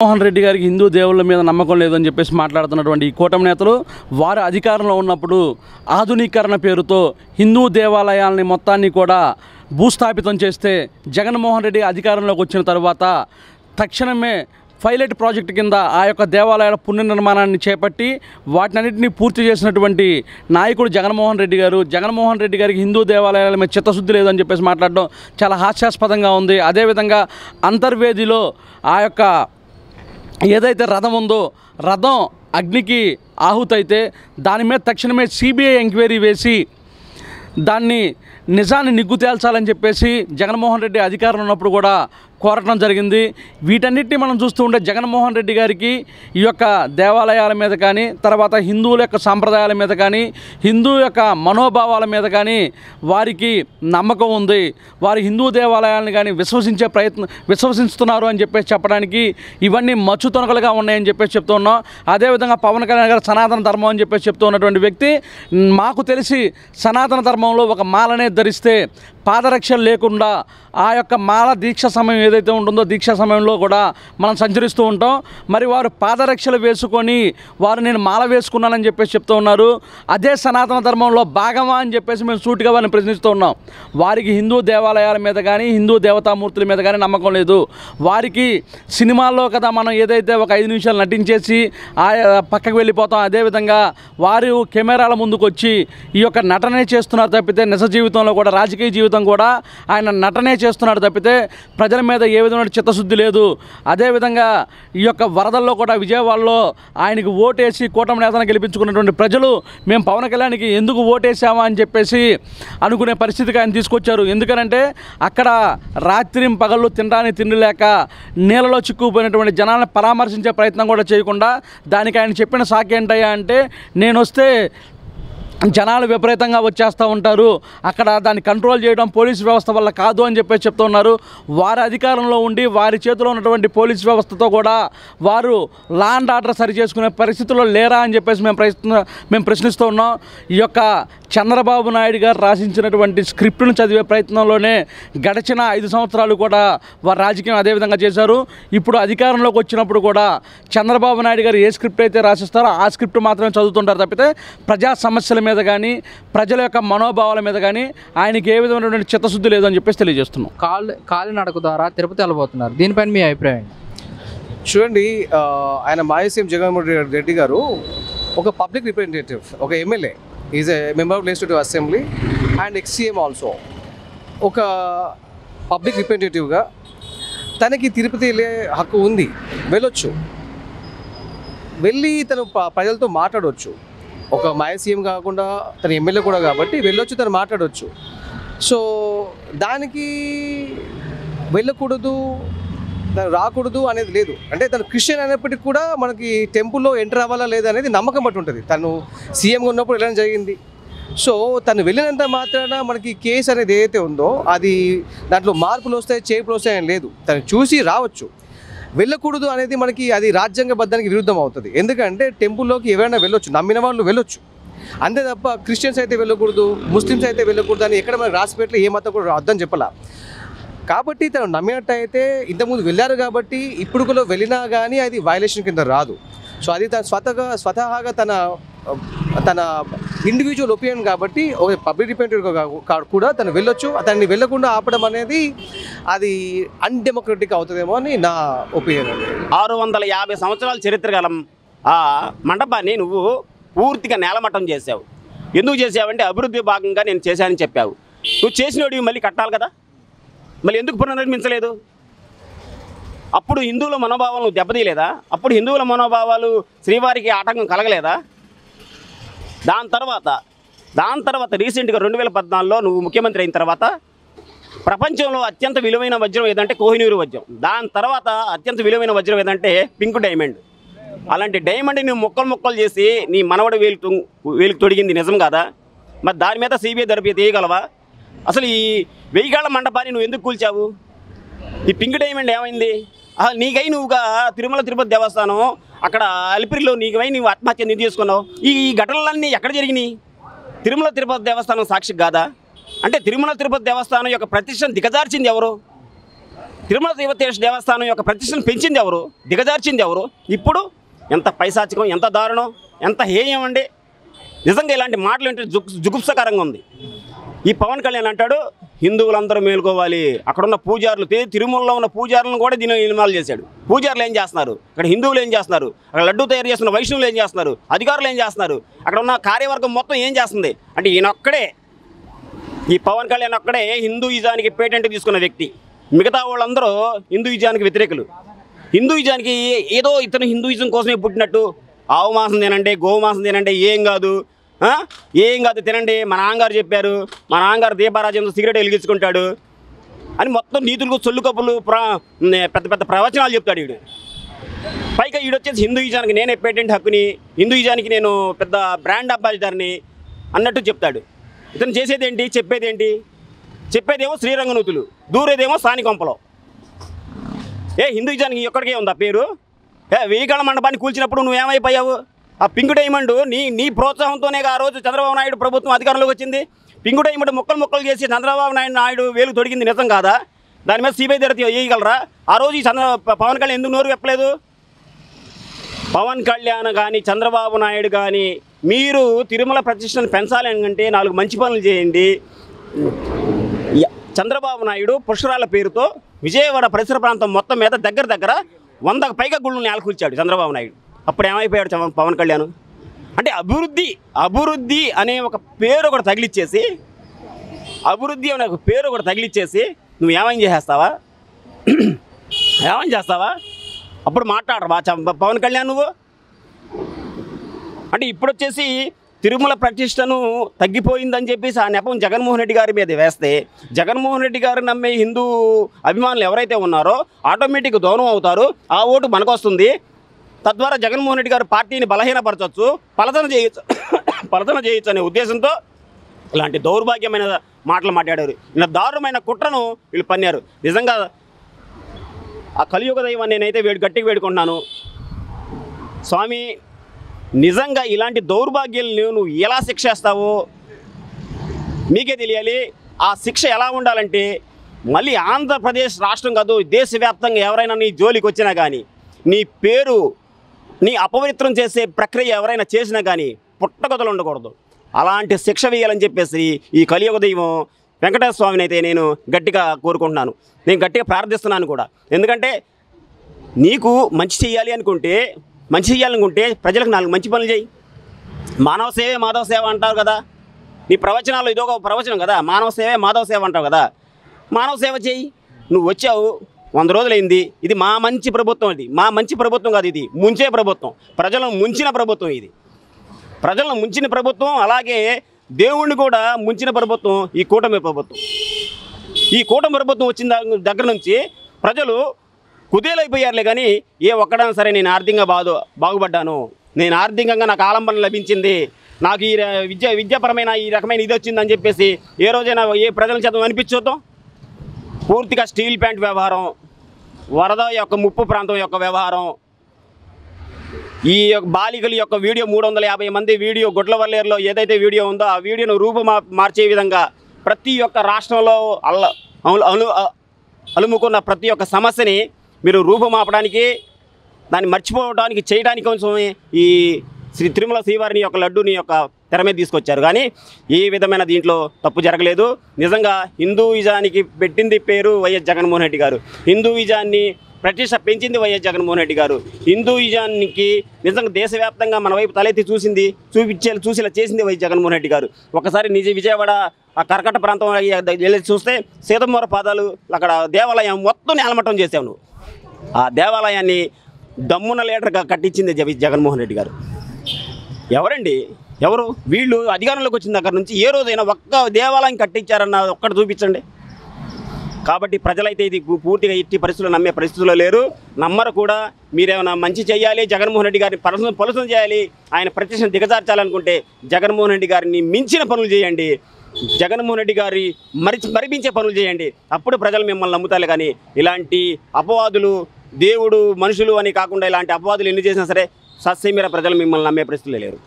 జగన్మోహన్ రెడ్డి గారికి హిందూ దేవుళ్ళ మీద నమ్మకం లేదని చెప్పేసి మాట్లాడుతున్నటువంటి ఈ కూటమి నేతలు వారు అధికారంలో ఉన్నప్పుడు ఆధునీకరణ పేరుతో హిందూ దేవాలయాలని మొత్తాన్ని కూడా భూస్థాపితం చేస్తే జగన్మోహన్ రెడ్డి అధికారంలోకి వచ్చిన తర్వాత తక్షణమే పైలట్ ప్రాజెక్టు కింద ఆ యొక్క దేవాలయాల పునర్నిర్మాణాన్ని చేపట్టి వాటినన్నింటినీ పూర్తి చేసినటువంటి నాయకుడు జగన్మోహన్ రెడ్డి గారు. జగన్మోహన్ రెడ్డి గారికి హిందూ దేవాలయాల మీద చిత్తశుద్ధి లేదని చెప్పేసి మాట్లాడడం చాలా హాస్యాస్పదంగా ఉంది. అదేవిధంగా అంతర్వేదిలో ఆ యొక్క ఏదైతే రథం ఉందో రథం అగ్నికి ఆహుతైతే దాని మీద తక్షణమే సిబిఐ ఎంక్వైరీ వేసి దాన్ని నిజాన్ని నిగ్గు తేల్చాలని చెప్పేసి జగన్మోహన్ రెడ్డి అధికారంలో ఉన్నప్పుడు కూడా కోరటం జరిగింది. వీటన్నిటిని మనం చూస్తూ ఉంటే జగన్మోహన్ రెడ్డి గారికి ఈ యొక్క దేవాలయాల మీద కానీ తర్వాత హిందువుల యొక్క సాంప్రదాయాల మీద కానీ హిందూ యొక్క మనోభావాల మీద కానీ వారికి నమ్మకం ఉంది. వారి హిందూ దేవాలయాలను కానీ విశ్వసిస్తున్నారు అని చెప్పేసి చెప్పడానికి ఇవన్నీ మచ్చు తొనకలుగా ఉన్నాయని చెప్పేసి చెప్తూ ఉన్నాం. అదేవిధంగా పవన్ కళ్యాణ్ గారు సనాతన ధర్మం అని చెప్పేసి చెప్తూ ఉన్నటువంటి వ్యక్తి, మాకు తెలిసి సనాతన ధర్మంలో ఒక మాలనే ధరిస్తే పాదరక్షలు లేకుండా ఆ యొక్క మాల దీక్ష సమయం ఏదైతే ఉంటుందో దీక్షా సమయంలో కూడా మనం సంచరిస్తూ ఉంటాం. మరి వారు పాదరక్షలు వేసుకొని వారు నేను మాల వేసుకున్నానని చెప్పేసి చెప్తూ ఉన్నారు. అదే సనాతన ధర్మంలో భాగమా అని చెప్పేసి మేము సూటిగా వారిని ప్రశ్నిస్తూ ఉన్నాం. వారికి హిందూ దేవాలయాల మీద కానీ హిందూ దేవతామూర్తుల మీద కానీ నమ్మకం లేదు. వారికి సినిమాల్లో కదా మనం ఏదైతే ఒక 5 నిమిషాలు నటించేసి పక్కకు వెళ్ళిపోతాం, అదేవిధంగా వారు కెమెరాల ముందుకు వచ్చి ఈ యొక్క నటనే చేస్తున్నారు తప్పితే నిజ జీవితంలో కూడా రాజకీయ జీవితం కూడా ఆయన నటనే చేస్తున్నాడు తప్పితే ప్రజల మీద ఏ విధమైన చిత్తశుద్ధి లేదు. అదేవిధంగా ఈ యొక్క వరదల్లో కూడా విజయవాడలో ఆయనకు ఓటేసి కూటమి నేతను గెలిపించుకున్నటువంటి ప్రజలు మేము పవన్ కళ్యాణ్కి ఎందుకు ఓటేసామా అని చెప్పేసి అనుకునే పరిస్థితికి ఆయన తీసుకొచ్చారు. ఎందుకనంటే అక్కడ రాత్రి పగళ్ళు తినడానికి తిండి లేక నీళ్ళలో చిక్కుపోయినటువంటి జనాలను పరామర్శించే ప్రయత్నం కూడా చేయకుండా దానికి ఆయన చెప్పిన సాకు ఏంటయ్యా అంటే నేను వస్తే జనాలు విపరీతంగా వచ్చేస్తూ ఉంటారు, అక్కడ దాన్ని కంట్రోల్ చేయడం పోలీస్ వ్యవస్థ వల్ల కాదు అని చెప్పేసి చెప్తూ ఉన్నారు. వారి అధికారంలో ఉండి వారి చేతిలో ఉన్నటువంటి పోలీస్ వ్యవస్థతో కూడా వారు లా అండ్ ఆర్డర్ సరి చేసుకునే పరిస్థితుల్లో లేరా అని చెప్పేసి మేము ప్రశ్నిస్తూ ఉన్నాం. ఈ యొక్క చంద్రబాబు నాయుడు గారు రాసించినటువంటి స్క్రిప్ట్ను చదివే ప్రయత్నంలోనే గడిచిన 5 సంవత్సరాలు కూడా వారు రాజకీయం అదేవిధంగా చేశారు. ఇప్పుడు అధికారంలోకి వచ్చినప్పుడు కూడా చంద్రబాబు నాయుడు గారు ఏ స్క్రిప్ట్ అయితే రాసిస్తారో ఆ స్క్రిప్ట్ మాత్రమే చదువుతుంటారు తప్పితే ప్రజా సమస్యల మీద కానీ ప్రజల యొక్క మనోభావాల మీద కానీ ఆయనకి ఏ విధమైనటువంటి చిత్తశుద్ధి లేదని చెప్పేసి తెలియజేస్తున్నాం. కాలినడక ద్వారా తిరుపతి వెళ్ళబోతున్నారు, దీనిపైన మీ అభిప్రాయం? చూడండి, ఆయన మాజీ సీఎం జగన్మోహన్ రెడ్డి గారు ఒక పబ్లిక్ రిప్రజెంటేటివ్, ఒక MLA, is a member of legislative assembly and X-CM also. ఒక పబ్లిక్ రిప్రజెంటేటివ్గా తనకి తిరుపతి వెళ్ళే హక్కు ఉంది, వెళ్ళొచ్చు, వెళ్ళి తను ప్రజలతో మాట్లాడవచ్చు. ఒక మాజీ సీఎం కాకుండా తన ఎమ్మెల్యే కూడా కాబట్టి వెళ్ళొచ్చు, తను మాట్లాడవచ్చు. సో దానికి వెళ్ళకూడదు తను రాకూడదు అనేది లేదు. అంటే తను క్రిస్టియన్ అయినప్పటికీ కూడా మనకి టెంపుల్లో ఎంటర్ అవ్వాలా లేదా అనేది నమ్మకం బట్టి ఉంటుంది. తను సీఎంగా ఉన్నప్పుడు వెళ్ళడం జరిగింది. సో తను వెళ్ళినంత మాత్రాన మనకి కేసు అనేది ఏదైతే ఉందో అది దాంట్లో మార్పులు వస్తాయి చేర్పులు వస్తాయని లేదు. తను చూసి రావచ్చు. వెళ్ళకూడదు అనేది మనకి అది రాజ్యాంగబద్ధానికి విరుద్ధం అవుతుంది. ఎందుకంటే టెంపుల్లోకి ఎవరైనా వెళ్ళొచ్చు, నమ్మిన వాళ్ళు వెళ్ళొచ్చు, అంతే తప్ప క్రిస్టియన్స్ అయితే వెళ్ళకూడదు ముస్లిమ్స్ అయితే వెళ్ళకూడదు అని ఎక్కడ మనకి రాసిపెట్టి ఏ మతం కూడా అర్థం చెప్పాల. కాబట్టి తను నమ్మినట్టయితే ఇంతకుముందు వెళ్ళారు కాబట్టి ఇప్పుడు కూడా వెళ్ళినా కానీ అది వైలేషన్ కింద రాదు. సో అది తను స్వతహాగా తన ఇండివిజువల్ ఒపీనియన్ కాబట్టి ఒక పబ్లిక్ రిప్రజెంటేటివ్ కూడా తను వెళ్ళొచ్చు. అతన్ని వెళ్ళకుండా ఆపడం అనేది అది అన్డెమోక్రటిక్ అవుతుందేమో అని నా ఒపీనియన్ అండి. 650 సంవత్సరాల చరిత్ర గల ఆ మండపాన్ని నువ్వు పూర్తిగా నేలమట్టం చేసావు. ఎందుకు చేసావంటే అభివృద్ధి భాగంగా నేను చేశానని చెప్పావు. నువ్వు చేసినోడివి మళ్ళీ కట్టాలి కదా, మళ్ళీ ఎందుకు పునర్నిర్మించలేదు? అప్పుడు హిందువుల మనోభావాలు దెబ్బతీయలేదా? అప్పుడు హిందువుల మనోభావాలు శ్రీవారికి ఆటంకం కలగలేదా? దాని తర్వాత రీసెంట్గా 2014లో నువ్వు ముఖ్యమంత్రి అయిన తర్వాత ప్రపంచంలో అత్యంత విలువైన వజ్రం ఏదంటే కోహినూరు వజ్రం, దాని తర్వాత అత్యంత విలువైన వజ్రం ఏదంటే పింక్ డైమండ్. అలాంటి డైమండ్ నువ్వు ముక్కలు చేసి నీ మనవడు వేలుకు తొడిగింది నిజం కాదా? మరి దాని మీద సిబిఐ దర్యాప్తు తీయగలవా? అసలు ఈ 1000 గళ్ల మండపాన్ని నువ్వు ఎందుకు కూల్చావు? ఈ పింక్ డైమండ్ ఏమైంది? నీకై నువ్వుగా తిరుపతి దేవస్థానం అక్కడ అలిపిరిలో నీకై నువ్వు ఆత్మహత్య నిధి చేసుకున్నావు. ఈ ఘటనలన్నీ ఎక్కడ జరిగినాయి? తిరుపతి దేవస్థానం సాక్షి కాదా? అంటే తిరుపతి దేవస్థానం యొక్క ప్రతిష్టను దిగజార్చింది ఎవరు? తిరుమల తిరుపతి దేవస్థానం యొక్క ప్రతిష్టను పెంచింది ఎవరు, దిగజార్చింది ఎవరు? ఇప్పుడు ఎంత పైశాచికం, ఎంత దారుణం, ఎంత హేయం అండి. నిజంగా ఇలాంటి మాటలు అంటే జుగుప్సకరంగా ఉంది. ఈ పవన్ కళ్యాణ్ అంటాడు హిందువులందరూ మేలుకోవాలి, అక్కడున్న పూజారులు, తిరుమలలో ఉన్న పూజారులను కూడా దీని ఇన్వాల్వ్ చేశాడు. పూజారులు ఏం చేస్తున్నారు, అక్కడ హిందువులు ఏం చేస్తున్నారు, అక్కడ లడ్డు తయారు చేస్తున్న వైష్ణవులు ఏం చేస్తున్నారు, అధికారులు ఏం చేస్తున్నారు, అక్కడ ఉన్న కార్యవర్గం మొత్తం ఏం చేస్తుంది అంటే ఈయనొక్కడే, ఈ పవన్ కళ్యాణ్ ఒక్కడే హిందూయిజానికి పేటెంట్ తీసుకున్న వ్యక్తి. మిగతా వాళ్ళందరూ హిందూయిజానికి వ్యతిరేకులు. హిందూయిజానికి ఏదో ఇతను హిందూయిజం కోసమే పుట్టినట్టు, ఆవు మాంసం తినండి, గోవు మాంసం తినండి, ఏం కాదు తినండి, మా నాన్నగారు చెప్పారు, మా నాన్నగారు దీపారాజంతో సిగరెట్ వెలిగించుకుంటాడు అని మొత్తం నీతులకు సొల్లు కప్పులు పెద్ద పెద్ద ప్రవచనాలు చెప్తాడు వీడు. పైగా వీడొచ్చేసి హిందూయిజానికి నేనే పేటెంట్ హక్కుని, హిందూయిజానికి నేను పెద్ద బ్రాండ్ అంబాసిడర్ని అన్నట్టు చెప్తాడు. ఇతను చేసేదేంటి, చెప్పేదేమో శ్రీరంగనూతులు, దూరేదేమో సానికొంపలో. హిందూయిజానికి ఎక్కడికే ఉందా పేరు? వెయ్యికళ్ళ మండపాన్ని కూల్చినప్పుడు నువ్వేమైపోయావు? ఆ పింక్ డైమండ్ నీ ప్రోత్సాహంతోనే ఆ రోజు చంద్రబాబు నాయుడు ప్రభుత్వం అధికారంలోకి వచ్చింది. పింక్ డైమండ్ ముక్కలు చేసి చంద్రబాబు నాయుడు వేలు తొడిగింది నిజం కాదా? దాని మీద సిబిఐ దర్యాప్తు వేయగలరా? ఆ రోజు ఈ పవన్ కళ్యాణ్ ఎందుకు నోరు వెప్పలేదు? పవన్ కళ్యాణ్ కానీ చంద్రబాబు నాయుడు కానీ మీరు తిరుమల ప్రతిష్టను పెంచాలి అంటే 4 మంచి పనులు చేయండి. చంద్రబాబు నాయుడు పుష్కరాల పేరుతో విజయవాడ పరిసర ప్రాంతం మొత్తం మీద దగ్గర 100కు పైగా గుళ్ళను నేలకూల్చాడు చంద్రబాబు నాయుడు. అప్పుడు ఏమైపోయాడు పవన్ కళ్యాణ్? అంటే అభివృద్ధి అనే ఒక పేరు ఒకటి తగిలిచ్చేసి నువ్వు ఏమైనా చేస్తావా? అప్పుడు మాట్లాడరా పవన్ కళ్యాణ్ నువ్వు? అంటే ఇప్పుడు వచ్చేసి తిరుమల ప్రతిష్టను తగ్గిపోయిందని చెప్పేసి ఆ నెపం జగన్మోహన్ రెడ్డి గారి మీద వేస్తే, జగన్మోహన్ రెడ్డి గారు నమ్మే హిందూ అభిమానులు ఎవరైతే ఉన్నారో ఆటోమేటిక్గా దూరం అవుతారు, ఆ ఓటు మనకు వస్తుంది. తద్వారా జగన్మోహన్ రెడ్డి గారు పార్టీని బలహీనపరచవచ్చు, పలతన చేయొచ్చు అనే ఉద్దేశంతో ఇలాంటి దౌర్భాగ్యమైన మాటలు మాట్లాడారు. ఇలా దారుణమైన కుట్రను వీళ్ళు పన్నారు. నిజంగా ఆ కలియుగ దైవం నేనైతే గట్టిగా వేడుకుంటున్నాను, స్వామి నిజంగా ఇలాంటి దౌర్భాగ్యాలను నువ్వు ఎలా శిక్షేస్తావో మీకే తెలియాలి. ఆ శిక్ష ఎలా ఉండాలంటే మళ్ళీ ఆంధ్రప్రదేశ్ రాష్ట్రం కాదు, దేశవ్యాప్తంగా ఎవరైనా నీ జోలికి వచ్చినా కానీ, నీ అపవిత్రం చేసే ప్రక్రియ ఎవరైనా చేసినా కానీ పుట్టగొదలు ఉండకూడదు. అలాంటి శిక్ష వేయాలని చెప్పేసి ఈ కలియుగ దైవం వెంకటేశ్వర స్వామిని అయితే నేను గట్టిగా కోరుకుంటున్నాను, నేను గట్టిగా ప్రార్థిస్తున్నాను కూడా. ఎందుకంటే నీకు మంచి చేయాలనుకుంటే ప్రజలకు 4 మంచి పనులు చేయి. మానవ సేవే మాధవ సేవ అంటారు కదా, నీ ప్రవచనాలు ఇదొక ప్రవచనం కదా, మానవ సేవే మాధవ సేవ అంటావు కదా. మానవ సేవ చేయి. నువ్వు వచ్చావు 100 రోజులైంది, ఇది మా మంచి ప్రభుత్వం, ఇది మా మంచి ప్రభుత్వం కాదు, ఇది ముంచే ప్రభుత్వం, ప్రజలను ముంచిన ప్రభుత్వం, ఇది ప్రజలను ముంచిన ప్రభుత్వం. అలాగే దేవుణ్ణి కూడా ముంచిన ప్రభుత్వం ఈ కూటమి ప్రభుత్వం. ఈ కూటమి ప్రభుత్వం వచ్చిన దగ్గర నుంచి ప్రజలు కుదేలైపోయారులే కానీ ఏ ఒక్కడైనా సరే నేను ఆర్థికంగా బాగుపడ్డాను, నేను ఆర్థికంగా నాకు ఆలంబన లభించింది, నాకు ఈ విద్యాపరమైన ఈ రకమైన ఇది వచ్చిందని చెప్పేసి ఏ రోజైనా ఏ ప్రజల చేత అనిపించొద్దాం. పూర్తిగా స్టీల్ ప్లాంట్ వ్యవహారం, వరద యొక్క ముప్పు ప్రాంతం యొక్క వ్యవహారం, ఈ బాలికల యొక్క వీడియో 350 మంది వీడియో గుడ్లవల్లేరులో ఏదైతే వీడియో ఉందో ఆ వీడియోను మార్చే విధంగా ప్రతి ఒక్క రాష్ట్రంలో అలుముకున్న ప్రతి ఒక్క సమస్యని మీరు రూపుమాపడానికి, దాన్ని మర్చిపోవడానికి, చేయడానికి కోసమే ఈ శ్రీ తిరుమల శ్రీవారిని యొక్క లడ్డూని యొక్క తెర మీద తీసుకొచ్చారు. కానీ ఏ విధమైన దీంట్లో తప్పు జరగలేదు. నిజంగా హిందూయిజానికి పెట్టింది పేరు వైఎస్ జగన్మోహన్ రెడ్డి గారు, హిందూయిజాన్ని ప్రతిష్ట పెంచింది వైఎస్ జగన్మోహన్ రెడ్డి గారు, హిందూయిజానికి నిజంగా దేశవ్యాప్తంగా మన వైపు తలెత్తి చూసేలా చేసింది వైఎస్ జగన్మోహన్ రెడ్డి గారు. ఒకసారి విజయవాడ ఆ కర్కట ప్రాంతం వెళ్ళి చూస్తే సీతమ్మవారి పాదాలు అక్కడ దేవాలయం మొత్తం నేలమట్టం చేసావు నువ్వు. ఆ దేవాలయాన్ని దమ్మున లీటర్గా కట్టించింది జగన్మోహన్ రెడ్డి గారు. ఎవరు వీళ్ళు అధికారంలోకి వచ్చిన దగ్గర నుంచి ఏ రోజైనా ఒక్క దేవాలయం కట్టించారన్న ఒక్కటి చూపించండి. కాబట్టి ప్రజలైతే ఇది పూర్తిగా ఎట్టి పరిస్థితుల్లో నమ్మే పరిస్థితుల్లో లేరు, నమ్మరు కూడా. మీరేమైనా మంచి చేయాలి, జగన్మోహన్ రెడ్డి గారిని పలుసన చేయాలి, ఆయన ప్రతిష్టను దిగజార్చాలనుకుంటే జగన్మోహన్ రెడ్డి గారిని మించిన పనులు చేయండి, జగన్మోహన్ రెడ్డి గారి మరిపించే పనులు చేయండి. అప్పుడు ప్రజలు మిమ్మల్ని నమ్ముతారు. కానీ ఇలాంటి అపవాదులు, దేవుడు మనుషులు అని కాకుండా ఇలాంటి అపవాదులు ఎన్ని చేసినా సరే సస్యమీర ప్రజలు మిమ్మల్ని నమ్మే పరిస్థితులు లేరు.